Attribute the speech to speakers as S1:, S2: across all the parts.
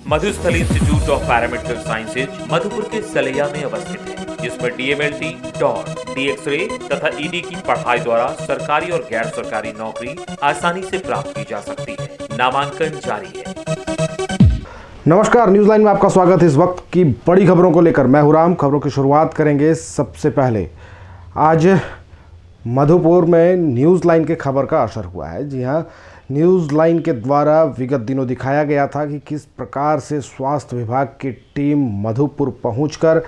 S1: Madhusthali institute of paramedical sciences Madhupur के सलैया में अवस्थित है, जिसमें डीएमएलटी, डॉट, डीएक्सरे तथा ईडी की पढ़ाई द्वारा सरकारी और गैर सरकारी नौकरी आसानी से प्राप्त की जा सकती है। नामांकन जारी है।
S2: नमस्कार, न्यूज लाइन में आपका स्वागत है। इस वक्त की बड़ी खबरों को लेकर मैं हूं राम। खबरों की शुरुआत करेंगे। सबसे पहले आज मधुपुर में न्यूज लाइन के खबर का असर हुआ है। जी हां, न्यूज लाइन के द्वारा विगत दिनों दिखाया गया था कि किस प्रकार से स्वास्थ्य विभाग की टीम मधुपुर पहुंचकर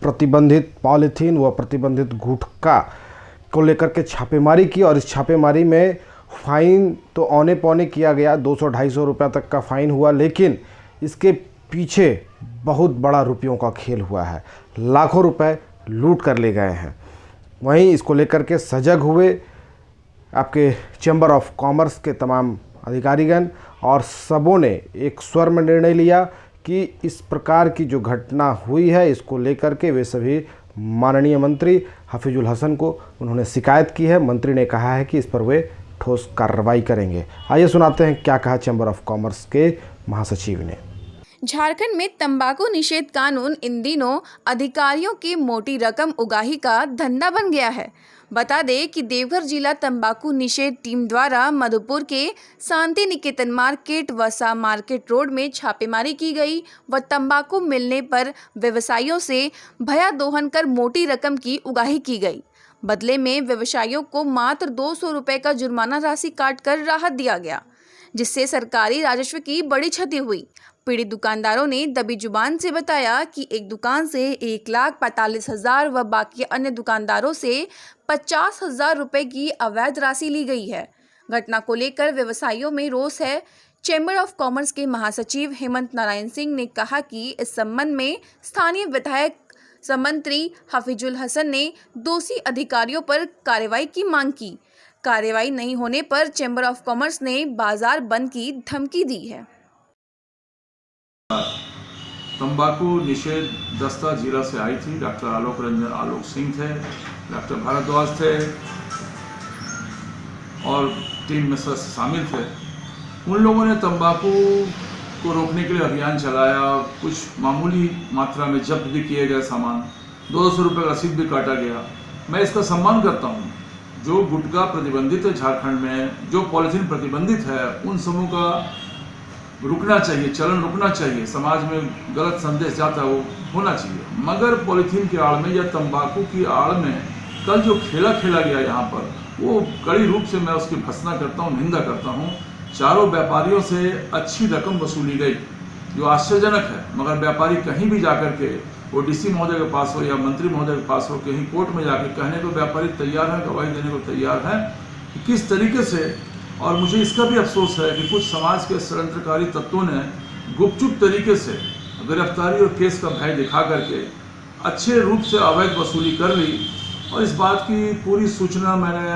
S2: प्रतिबंधित पॉलीथीन व प्रतिबंधित गुटखा को लेकर के छापेमारी की, और इस छापेमारी में फाइन तो औने पौने किया गया, 200-250 रुपये तक का फाइन हुआ, लेकिन इसके पीछे बहुत बड़ा रुपयों का खेल हुआ है। लाखों रुपए लूट कर ले गए हैं। वहीं इसको लेकर के सजग हुए आपके चैम्बर ऑफ कॉमर्स के तमाम अधिकारीगण, और सबों ने एक स्वर में निर्णय लिया कि इस प्रकार की जो घटना हुई है इसको लेकर के वे सभी माननीय मंत्री हफीजुल हसन को उन्होंने शिकायत की है। मंत्री ने कहा है कि इस पर वे ठोस कार्रवाई करेंगे। आइए सुनाते हैं क्या कहा चैम्बर ऑफ कॉमर्स के महासचिव ने।
S3: झारखंड में तंबाकू निषेध कानून इन दिनों अधिकारियों की मोटी रकम उगाही का धंधा बन गया है। बता दें कि देवघर जिला तंबाकू निषेध टीम द्वारा मधुपुर के शांति निकेतन मार्केट वसा मार्केट रोड में छापेमारी की गई व तंबाकू मिलने पर व्यवसायियों से भया दोहन कर मोटी रकम की उगाही की गई। बदले में व्यवसायियों को मात्र 200 रुपये का जुर्माना राशि काटकर राहत दिया गया, जिससे सरकारी राजस्व की बड़ी क्षति हुई। पीड़ित दुकानदारों ने दबी जुबान से बताया कि एक दुकान से 1,45,000 व बाकी अन्य दुकानदारों से 50,000 रुपये की अवैध राशि ली गई है। घटना को लेकर व्यवसायियों में रोष है। चैम्बर ऑफ कॉमर्स के महासचिव हेमंत नारायण सिंह ने कहा कि इस संबंध में स्थानीय विधायक मंत्री हफीजुल हसन ने दोषी अधिकारियों पर कार्रवाई की मांग की। कार्रवाई नहीं होने पर चैम्बर ऑफ कॉमर्स ने बाजार बंद की धमकी दी है।
S4: तंबाकू निषेध दस्ता जिला से आई थी। डॉक्टर आलोक सिंह थे, डॉक्टर भारद्वाज थे और टीम में शामिल थे। उन लोगों ने तंबाकू को रोकने के लिए अभियान चलाया। कुछ मामूली मात्रा में जब्त भी किए गए सामान, 200 रुपये का रसीद भी काटा गया। मैं इसका सम्मान करता हूँ। जो गुटखा प्रतिबंधित है झारखंड में, जो पॉलीथीन प्रतिबंधित है, उन समूह का रुकना चाहिए, चलन रुकना चाहिए। समाज में गलत संदेश जाता है वो होना चाहिए, मगर पॉलीथीन की आड़ में या तंबाकू की आड़ में कल जो खेला गया यहाँ पर, वो कड़ी रूप से मैं उसकी भर्त्सना करता हूँ, निंदा करता हूँ। चारों व्यापारियों से अच्छी रकम वसूली गई, जो आश्चर्यजनक है। मगर व्यापारी कहीं भी जाकर के वो डीसी महोदय के पास हो या मंत्री महोदय के पास हो, कहीं कोर्ट में जाकर कहने को व्यापारी तैयार है, गवाही देने को तैयार है कि किस तरीके से। और मुझे इसका भी अफसोस है कि कुछ समाज के षड्यंत्रकारी तत्वों ने गुपचुप तरीके से गिरफ्तारी और केस का भय दिखा करके अच्छे रूप से अवैध वसूली कर ली। और इस बात की पूरी सूचना मैंने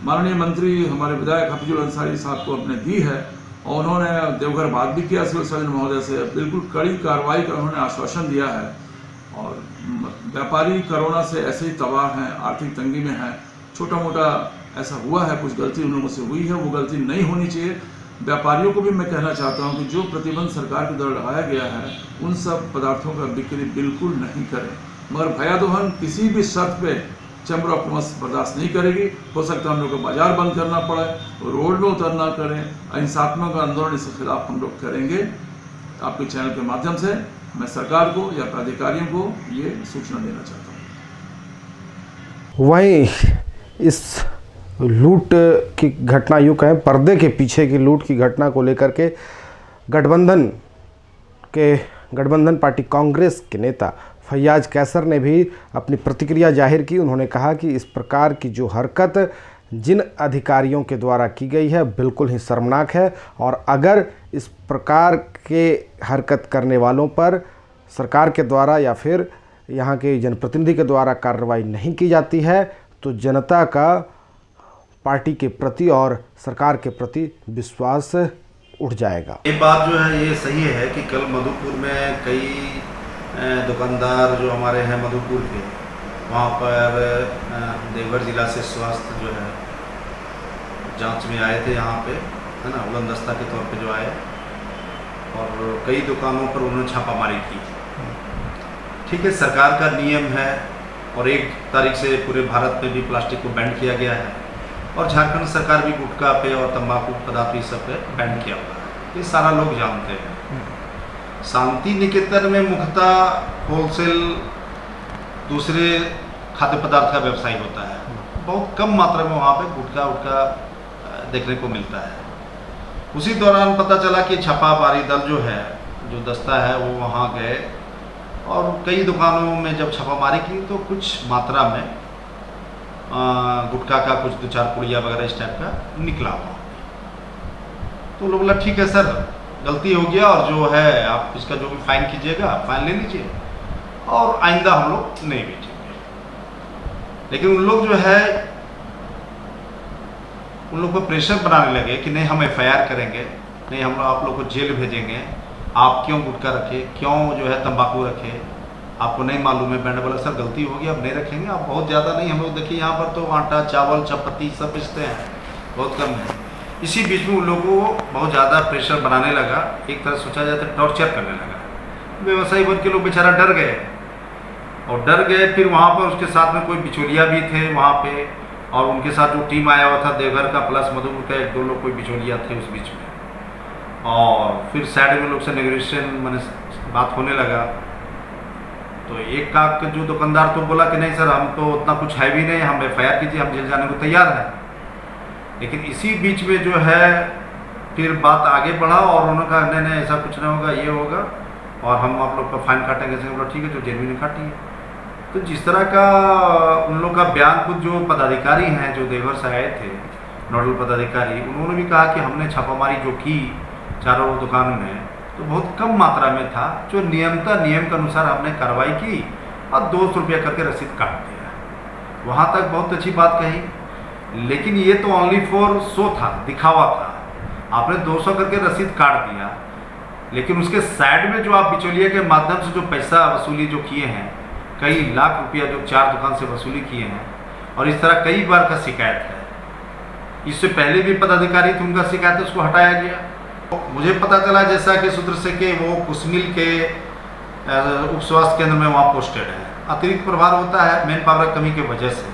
S4: माननीय मंत्री हमारे विधायक हफीजुल अंसारी साहब को अपने दी है, और उन्होंने देवघर बात भी किया सिविल सर्जन महोदय से। बिल्कुल कड़ी कार्रवाई का उन्होंने आश्वासन दिया है। और व्यापारी कोरोना से ऐसे ही तबाह हैं, आर्थिक तंगी में हैं। छोटा मोटा ऐसा हुआ है, कुछ गलती उन लोगों से हुई है, वो गलती नहीं होनी चाहिए। व्यापारियों को भी मैं कहना चाहता हूं कि जो प्रतिबंध सरकार के द्वारा लगाया गया है, उन सब पदार्थों का बिक्री बिल्कुल नहीं करें। मगर भयादोहन किसी भी शर्त पे चैम्बर ऑफ कॉमर्स बर्दाश्त नहीं करेगी। हो सकता है हम लोग को बाजार बंद करना पड़े, रोड में उतरना करें। अहिंसात्मक आंदोलन इसके खिलाफ हम लोग करेंगे। आपके चैनल के माध्यम से मैं सरकार को या अधिकारियों को ये सूचना देना चाहता हूँ।
S2: वहीं इस लूट की घटना, यूँ कहें पर्दे के पीछे की लूट की घटना को लेकर के गठबंधन पार्टी कांग्रेस के नेता फैयाज कैसर ने भी अपनी प्रतिक्रिया जाहिर की। उन्होंने कहा कि इस प्रकार की जो हरकत जिन अधिकारियों के द्वारा की गई है बिल्कुल ही शर्मनाक है, और अगर इस प्रकार के हरकत करने वालों पर सरकार के द्वारा या फिर यहाँ के जनप्रतिनिधि के द्वारा कार्रवाई नहीं की जाती है तो जनता का पार्टी के प्रति और सरकार के प्रति विश्वास उठ जाएगा।
S5: ये बात जो है ये सही है कि कल मधुपुर में कई दुकानदार जो हमारे हैं मधुपुर के, वहाँ पर देवघर जिला से स्वास्थ्य जो है जांच में आए थे यहाँ पे, है ना, उड़न दस्ता के तौर पे जो आए, और कई दुकानों पर उन्होंने छापामारी की। ठीक है, सरकार का नियम है और 1 तारीख से पूरे भारत में भी प्लास्टिक को बैन किया गया है और झारखंड सरकार भी गुटखा पे और तंबाकू पदार्थ इस सब पे बैन किया हुआ है, ये सारा लोग जानते हैं। शांति निकेतन में मुख्यतः होलसेल दूसरे खाद्य पदार्थ का व्यवसाय होता है, बहुत कम मात्रा में वहाँ पे गुटखा देखने को मिलता है। उसी दौरान पता चला कि छापामारी दल जो है, जो दस्ता है, वो वहाँ गए और कई दुकानों में जब छापामारी की तो कुछ मात्रा में गुटखा का कुछ 2-4 पुड़िया वगैरह इस टाइप का निकला हुआ। तो लोग बोला ठीक है सर, गलती हो गया और जो है आप इसका जो भी फाइन कीजिएगा फाइन ले लीजिए और आइंदा हम लोग नहीं बेचेंगे। लेकिन उन लोग जो है उन लोग को प्रेशर बनाने लगे कि नहीं हम FIR करेंगे, नहीं हम आप लोग को जेल भेजेंगे, आप क्यों गुटखा रखे, क्यों जो है तंबाकू रखे, आपको नहीं मालूम है। मैंने बोला सर गलती होगी, अब नहीं रखेंगे, आप बहुत ज़्यादा नहीं, हम लोग देखिए यहाँ पर तो आटा चावल चपाती सब बेचते हैं, बहुत कम है। इसी बीच में उन लोगों को बहुत ज़्यादा प्रेशर बनाने लगा, एक तरह सोचा जाए तो टॉर्चर करने लगा। व्यवसायी वर्ग के लोग बेचारा डर गए और डर गए। फिर वहाँ पर उसके साथ में कोई बिचौलिया भी थे वहाँ पे और उनके साथ जो टीम आया हुआ था देवघर का प्लस मधुपुर का 1-2 लोग कोई बिचौलिया थे उस बीच में। और फिर साइड में लोग से नेगोशिएशन मैंने बात होने लगा तो एक का जो दुकानदार तो बोला कि नहीं सर हम तो उतना कुछ है भी नहीं, हम FIR कीजिए, हम जेल जाने को तैयार हैं। लेकिन इसी बीच में जो है फिर बात आगे बढ़ा और उन्होंने कहा नहीं नहीं ऐसा कुछ नहीं होगा, ये होगा और हम आप लोग का फाइन काटेंगे। बोला ठीक है, जो जेल में काटिए। तो जिस तरह का उन लोग का बयान, कुछ जो पदाधिकारी हैं जो देवघर से आए थे नोडल पदाधिकारी, उन्होंने भी कहा कि हमने छापामारी जो की चारों दुकान में तो बहुत कम मात्रा में था, जो नियम के अनुसार हमने कार्रवाई की और 200 रुपया करके रसीद काट दिया। वहाँ तक बहुत अच्छी बात कही, लेकिन ये तो ओनली फॉर शो था, दिखावा था। आपने 200 करके रसीद काट दिया, लेकिन उसके साइड में जो आप बिचौलिए के माध्यम से जो पैसा वसूली जो किए हैं, कई लाख रुपया जो 4 दुकान से वसूली किए हैं और इस तरह कई बार का शिकायत है। इससे पहले भी पदाधिकारी थे, उनका शिकायत उसको हटाया गया। तो मुझे पता चला जैसा कि सूत्र से कि वो कुसमिल के उप स्वास्थ्य केंद्र में वहाँ पोस्टेड है। अतिरिक्त प्रभार होता है मैन पावर कमी की वजह से,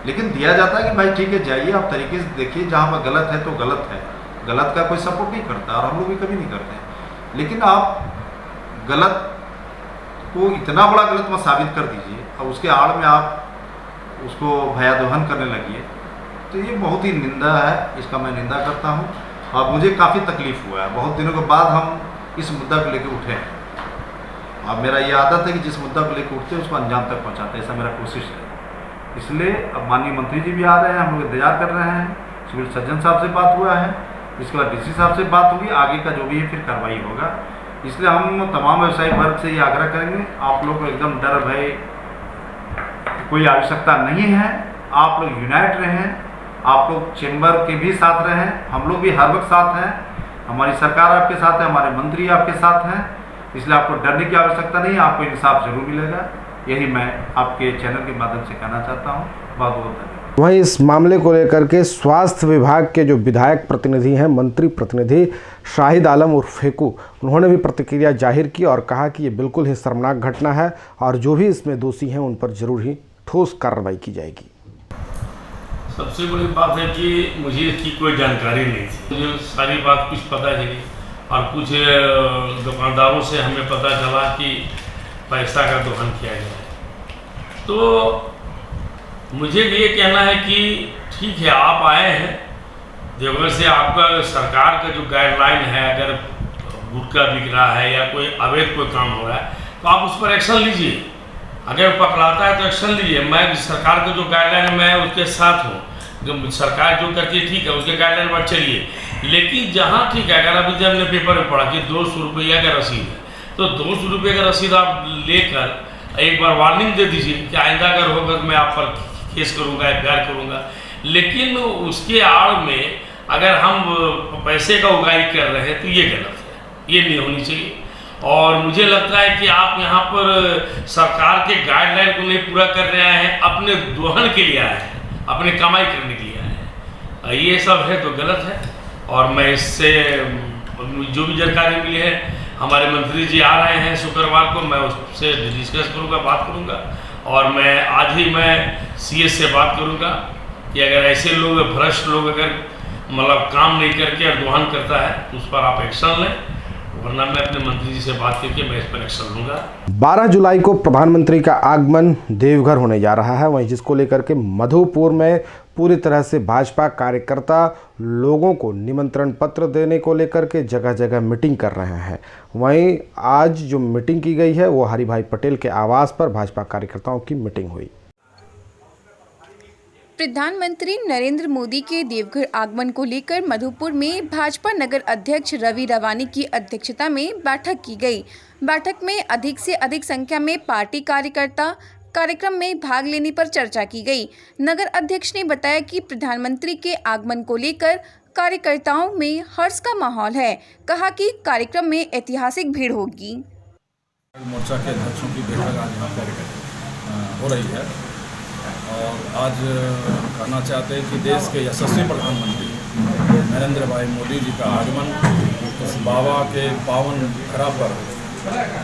S5: लेकिन दिया जाता है कि भाई ठीक है जाइए आप तरीके से देखिए, जहाँ पर गलत है तो गलत है, गलत का कोई सपोर्ट नहीं करता और हम लोग भी कभी नहीं करते। लेकिन आप गलत को इतना बड़ा गलत मत साबित कर दीजिए और उसके आड़ में आप उसको भयादोहन करने लगिए, तो ये बहुत ही निंदा है, इसका मैं निंदा करता हूँ। और मुझे काफ़ी तकलीफ़ हुआ है, बहुत दिनों के बाद हम इस मुद्दा को लेकर उठे हैं। अब मेरा ये आदत है कि जिस मुद्दा को लेकर उठते हैं उसको अंजाम तक पहुँचाते हैं, ऐसा मेरा कोशिश है। इसलिए अब माननीय मंत्री जी भी आ रहे हैं, हम लोग इंतजार कर रहे हैं। सिविल सर्जन साहब से बात हुआ है, इसके बाद DC साहब से बात होगी, आगे का जो भी है फिर कार्रवाई होगा। इसलिए हम तमाम व्यवसायी वर्ग से ये आग्रह करेंगे, आप लोग को एकदम डर भय कोई आवश्यकता नहीं है, आप लोग यूनाइट रहें, आप लोग चेंबर के भी साथ रहें, हम लोग भी हर वक्त साथ हैं, हमारी सरकार आपके साथ है, हमारे मंत्री आपके साथ हैं, इसलिए आपको डरने की आवश्यकता नहीं है, आपको इंसाफ जरूर मिलेगा। यही मैं आपके चैनल के माध्यम से कहना चाहता हूँ। बहुत बहुत धन्यवाद।
S2: वहीं इस मामले को लेकर के स्वास्थ्य विभाग के जो विधायक प्रतिनिधि हैं, मंत्री प्रतिनिधि शाहिद आलम उर्फ फेकू, उन्होंने भी प्रतिक्रिया जाहिर की और कहा कि ये बिल्कुल ही शर्मनाक घटना है और जो भी इसमें दोषी हैं उन पर जरूर ही ठोस कार्रवाई की जाएगी।
S6: सबसे बड़ी बात है कि मुझे इसकी कोई जानकारी नहीं थी, मुझे सारी बात कुछ पता नहीं और कुछ दुकानदारों से हमें पता चला कि पैसा का दोहन किया गया है। तो मुझे ये कहना है कि ठीक है आप आए हैं देवघर से, आपका सरकार का जो गाइडलाइन है, अगर गुटखा बिक रहा है या कोई अवैध कोई काम हो रहा है तो आप उस पर एक्शन लीजिए, अगर पकड़ाता है तो एक्शन लीजिए। मैं सरकार का जो गाइडलाइन है मैं उसके साथ हूँ, जो सरकार जो करती है ठीक है उसके गाइडलाइन पर चलिए। लेकिन जहाँ ठीक है, अगर अभी जब हमने पेपर में पढ़ा कि 200 रुपया का रसीद है तो 200 रुपये का रसीद आप लेकर एक बार वार्निंग दे दीजिए कि आइंदा अगर होगा तो मैं आप पर केस करूँगा, FIR करूँगा। लेकिन उसके आड़ में अगर हम पैसे का उगाही कर रहे हैं तो ये गलत है, ये नहीं होनी चाहिए। और मुझे लगता है कि आप यहाँ पर सरकार के गाइडलाइन को नहीं पूरा कर रहे हैं, अपने दोहन के लिए आए हैं, अपने कमाई करने के लिए आए हैं, ये सब है तो गलत है। और मैं इससे जो भी जानकारी मिली है हमारे मंत्री जी आ रहे हैं शुक्रवार को, मैं उससे डिस्कस करूँगा, बात करूँगा। और मैं आज ही मैं सीएस से बात करूँगा कि अगर ऐसे लोग भ्रष्ट लोग अगर मतलब काम नहीं करके अडवान करता है तो उस पर आप एक्शन लें, वरना मैं अपने मंत्री जी से बात करके मैं इस पर एक्शन लूँगा।
S2: 12 जुलाई को प्रधानमंत्री का आगमन देवघर होने जा रहा है, वहीं जिसको लेकर के मधुपुर में पूरी तरह से भाजपा कार्यकर्ता लोगों को निमंत्रण पत्र देने को लेकर के जगह जगह मीटिंग कर रहे हैं। वहीं आज जो मीटिंग की गई है वो हरि भाई पटेल के आवास पर भाजपा कार्यकर्ताओं की मीटिंग हुई।
S3: प्रधानमंत्री नरेंद्र मोदी के देवघर आगमन को लेकर मधुपुर में भाजपा नगर अध्यक्ष रवि रवानी की अध्यक्षता में बैठक की गई। बैठक में अधिक से अधिक संख्या में पार्टी कार्यकर्ता कार्यक्रम में भाग लेने पर चर्चा की गई। नगर अध्यक्ष ने बताया कि प्रधानमंत्री के आगमन को लेकर कार्यकर्ताओं में हर्ष का माहौल है। कहा कि कार्यक्रम में ऐतिहासिक भीड़ होगी।
S7: मोर्चा के अध्यक्षों की बैठक आज यहाँ पर हो रही है और आज कहना चाहते हैं कि देश के यशस्वी प्रधानमंत्री नरेंद्र भाई मोदी जी का आगमन इस बाबा के पावन धरा पर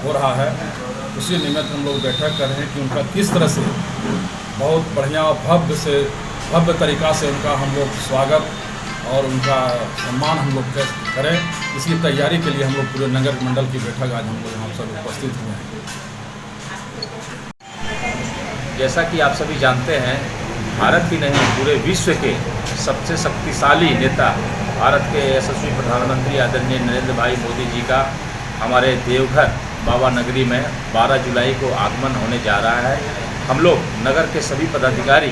S7: हो रहा है। उसी निमित्त हम लोग बैठक कर रहे हैं कि उनका किस तरह से बहुत बढ़िया भव्य तरीका से उनका हम लोग स्वागत और उनका सम्मान हम लोग करें। इसकी तैयारी के लिए हम लोग पूरे नगर मंडल की बैठक आज हम लोग यहाँ सब उपस्थित हुए हैं।
S8: जैसा कि आप सभी जानते हैं, भारत ही नहीं पूरे विश्व के सबसे शक्तिशाली नेता भारत के यशस्वी प्रधानमंत्री आदरणीय नरेंद्र भाई मोदी जी का हमारे देवघर बाबा नगरी में 12 जुलाई को आगमन होने जा रहा है। हम लोग नगर के सभी पदाधिकारी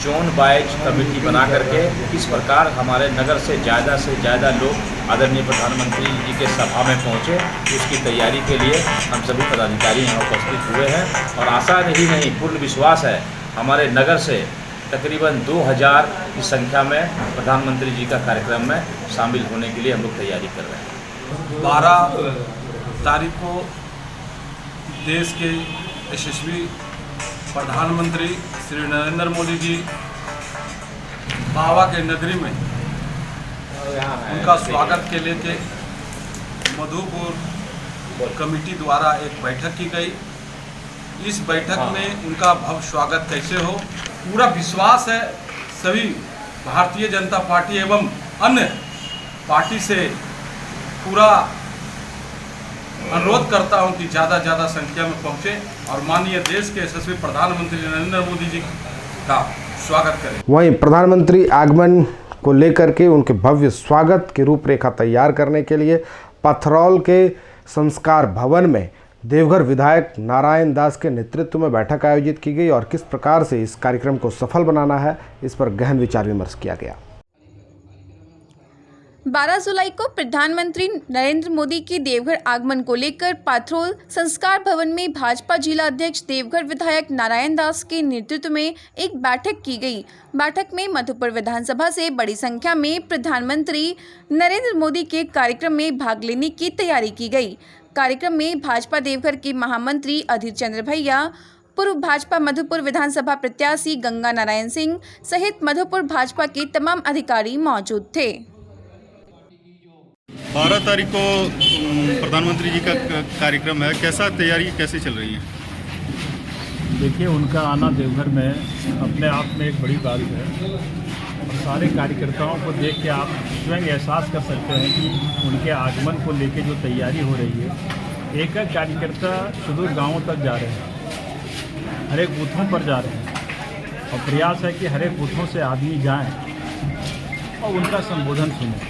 S8: जोन वाइज कमेटी बना करके किस प्रकार हमारे नगर से ज़्यादा लोग आदरणीय प्रधानमंत्री जी के सभा में पहुँचे, उसकी तैयारी के लिए हम सभी पदाधिकारी यहाँ उपस्थित हुए हैं। और आशा ही नहीं पूर्ण विश्वास है हमारे नगर से तकरीबन 2000 की संख्या में प्रधानमंत्री जी का कार्यक्रम में शामिल होने के लिए हम लोग तैयारी कर रहे हैं।
S7: 12 तारीख को देश के यशस्वी प्रधानमंत्री श्री नरेंद्र मोदी जी बाबा के नगरी में उनका स्वागत के लिए मधुपुर कमेटी द्वारा एक बैठक की गई। इस बैठक में उनका भव्य स्वागत कैसे हो, पूरा विश्वास है। सभी भारतीय जनता पार्टी एवं अन्य पार्टी से पूरा अनुरोध करता हूं कि ज़्यादा संख्या में पहुंचे और माननीय देश के यशस्वी प्रधानमंत्री नरेंद्र मोदी जी का स्वागत करें।
S2: वहीं प्रधानमंत्री आगमन को लेकर के उनके भव्य स्वागत की रूपरेखा तैयार करने के लिए पथरौल के संस्कार भवन में देवघर विधायक नारायण दास के नेतृत्व में बैठक आयोजित की गई और किस प्रकार से इस कार्यक्रम को सफल बनाना है, इस पर गहन विचार विमर्श किया गया।
S3: 12 जुलाई को प्रधानमंत्री नरेंद्र मोदी के देवघर आगमन को लेकर पाथरौल संस्कार भवन में भाजपा जिला अध्यक्ष देवघर विधायक नारायण दास के नेतृत्व में एक बैठक की गई। बैठक में मधुपुर विधानसभा से बड़ी संख्या में प्रधानमंत्री नरेंद्र मोदी के कार्यक्रम में भाग लेने की तैयारी की गई। कार्यक्रम में भाजपा देवघर के महामंत्री अधीर चंद्र भैया, पूर्व भाजपा मधुपुर विधानसभा प्रत्याशी गंगा नारायण सिंह सहित मधुपुर भाजपा के तमाम अधिकारी मौजूद थे।
S9: 12 तारीख को प्रधानमंत्री जी का कार्यक्रम है, कैसा तैयारी कैसे चल रही है?
S10: देखिए, उनका आना देवघर में अपने आप में एक बड़ी बात है और सारे कार्यकर्ताओं को देख के आप स्वयं एहसास कर सकते हैं कि उनके आगमन को लेके जो तैयारी हो रही है। एक कार्यकर्ता सुदूर गांवों तक जा रहे हैं, हर एक बूथों पर जा रहे हैं और प्रयास है कि हर एक बूथों से आदमी जाएं और उनका संबोधन सुनें।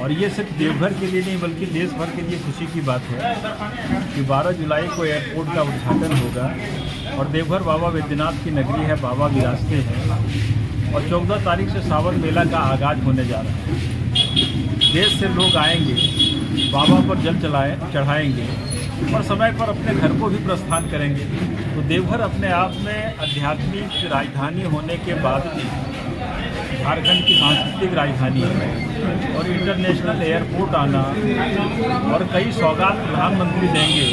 S10: और ये सिर्फ देवघर के लिए नहीं बल्कि देश भर के लिए खुशी की बात है कि 12 जुलाई को एयरपोर्ट का उद्घाटन होगा और देवघर बाबा वैद्यनाथ की नगरी है, बाबा विरासते हैं और 14 तारीख से सावन मेला का आगाज होने जा रहा है। देश से लोग आएंगे, बाबा पर जल चढ़ाएंगे और समय पर अपने घर को भी प्रस्थान करेंगे। तो देवघर अपने आप में आध्यात्मिक राजधानी होने के बाद भी झारखंड की सांस्कृतिक राजधानी है और इंटरनेशनल एयरपोर्ट आना और कई सौगात प्रधानमंत्री देंगे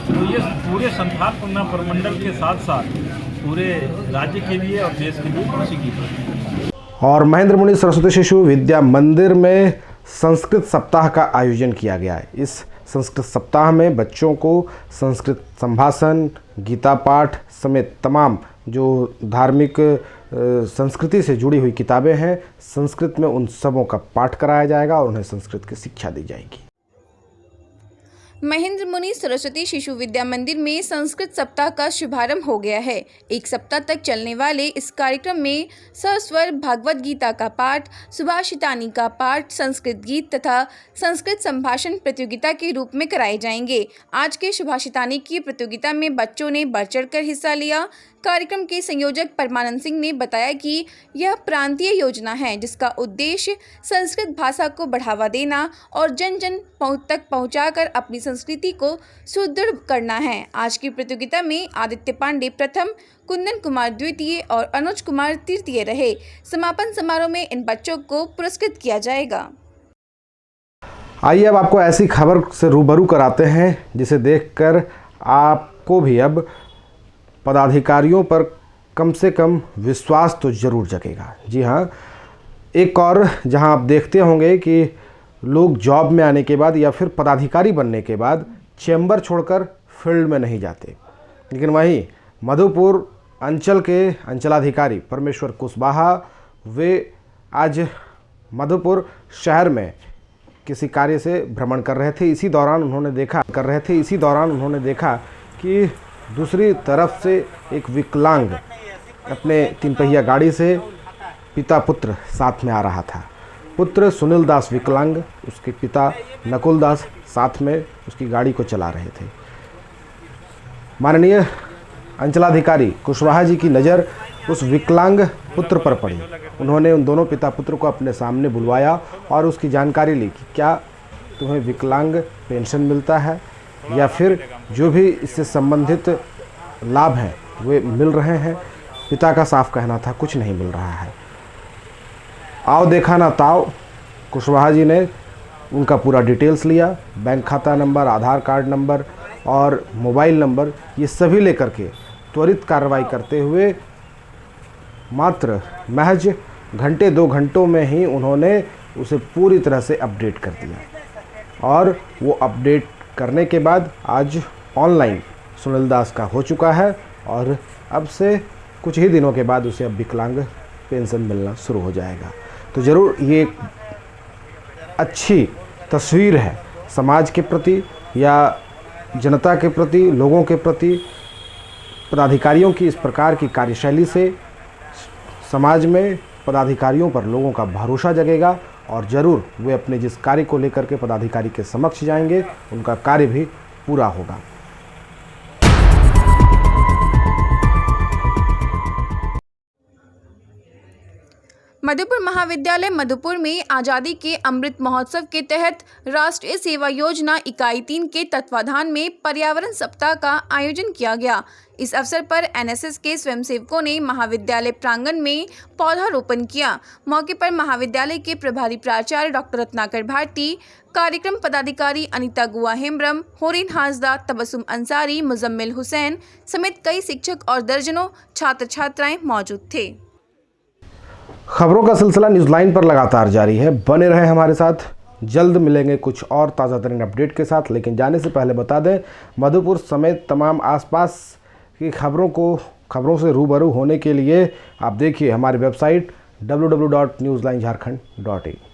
S10: तो ये पूरे संथालपन्ना प्रमंडल के साथ साथ पूरे राज्य के लिए और देश के लिए खुशी की बात है।
S2: और महेंद्र मुनि सरस्वती शिशु विद्या मंदिर में संस्कृत सप्ताह का आयोजन किया गया है। इस संस्कृत सप्ताह में बच्चों को संस्कृत संभाषण, गीता पाठ समेत तमाम जो धार्मिक संस्कृति से जुड़ी हुई किताबें हैं संस्कृत में उन सबों का पाठ कराया जाएगा और उन्हें संस्कृत की शिक्षा दी जाएगी।
S3: महेंद्र मुनि सरस्वती शिशु विद्या मंदिर में संस्कृत सप्ताह का शुभारंभ हो गया है। एक सप्ताह तक चलने वाले इस कार्यक्रम में सस्वर भगवद गीता का पाठ, सुभाषितानी का पाठ, संस्कृत गीत तथा संस्कृत संभाषण प्रतियोगिता के रूप में कराए जाएंगे। आज के सुभाषितानी की प्रतियोगिता में बच्चों ने बढ़ चढ़कर हिस्सा लिया। कार्यक्रम के संयोजक परमानंद सिंह ने बताया कि यह प्रांतीय योजना है जिसका उद्देश्य संस्कृत भाषा को बढ़ावा देना और जन जन तक पहुंचाकर अपनी संस्कृति को सुदृढ़ करना है। आज की प्रतियोगिता में आदित्य पांडे प्रथम, कुंदन कुमार द्वितीय और अनुज कुमार तृतीय रहे। समापन समारोह में इन बच्चों को पुरस्कृत किया जाएगा।
S2: आइए अब आपको ऐसी खबर से रूबरू कराते हैं जिसे देखकर आपको भी अब पदाधिकारियों पर कम से कम विश्वास तो ज़रूर जगेगा। जी हाँ, एक और जहां आप देखते होंगे कि लोग जॉब में आने के बाद या फिर पदाधिकारी बनने के बाद चैम्बर छोड़कर फील्ड में नहीं जाते, लेकिन वहीं मधुपुर अंचल के अंचलाधिकारी परमेश्वर कुशवाहा वे आज मधुपुर शहर में किसी कार्य से भ्रमण कर रहे थे। इसी दौरान उन्होंने देखा कि दूसरी तरफ से एक विकलांग अपने 3 पहिया गाड़ी से पिता पुत्र साथ में आ रहा था। पुत्र सुनील दास विकलांग, उसके पिता नकुल दास साथ में उसकी गाड़ी को चला रहे थे। माननीय अंचलाधिकारी कुशवाहा जी की नज़र उस विकलांग पुत्र पर पड़ी। उन्होंने उन दोनों पिता पुत्र को अपने सामने बुलवाया और उसकी जानकारी ली कि क्या तुम्हें विकलांग पेंशन मिलता है या फिर जो भी इससे संबंधित लाभ हैं वे मिल रहे हैं। पिता का साफ कहना था कुछ नहीं मिल रहा है। आओ देखा ना ताओ, कुशवाहा जी ने उनका पूरा डिटेल्स लिया, बैंक खाता नंबर, आधार कार्ड नंबर और मोबाइल नंबर, ये सभी लेकर के त्वरित कार्रवाई करते हुए मात्र महज घंटे 2 घंटों में ही उन्होंने उसे पूरी तरह से अपडेट कर दिया और वो अपडेट करने के बाद आज ऑनलाइन सुनील दास का हो चुका है और अब से कुछ ही दिनों के बाद उसे अब विकलांग पेंशन मिलना शुरू हो जाएगा। तो ज़रूर ये एक अच्छी तस्वीर है समाज के प्रति या जनता के प्रति, लोगों के प्रति। पदाधिकारियों की इस प्रकार की कार्यशैली से समाज में पदाधिकारियों पर लोगों का भरोसा जगेगा और ज़रूर वे अपने जिस कार्य को लेकर के पदाधिकारी के समक्ष जाएंगे उनका कार्य भी पूरा होगा।
S3: मधुपुर महाविद्यालय मधुपुर में आज़ादी के अमृत महोत्सव के तहत राष्ट्रीय सेवा योजना इकाई 3 के तत्वाधान में पर्यावरण सप्ताह का आयोजन किया गया। इस अवसर पर एनएसएस के स्वयंसेवकों ने महाविद्यालय प्रांगण में पौधारोपण किया। मौके पर महाविद्यालय के प्रभारी प्राचार्य डॉक्टर रत्नाकर भारती, कार्यक्रम पदाधिकारी अनीता गुआ हेम्ब्रम, होरिन हाजदा, तबस्सुम अंसारी, मुजम्मिल हुसैन समेत कई शिक्षक और दर्जनों छात्र छात्राएं मौजूद थे।
S2: खबरों का सिलसिला न्यूज़ लाइन पर लगातार जारी है। बने रहे हमारे साथ, जल्द मिलेंगे कुछ और ताज़ा तरीन अपडेट के साथ। लेकिन जाने से पहले बता दें, मधुपुर समेत तमाम आसपास की खबरों से रूबरू होने के लिए आप देखिए हमारी वेबसाइट www.newslinejharkhand.in।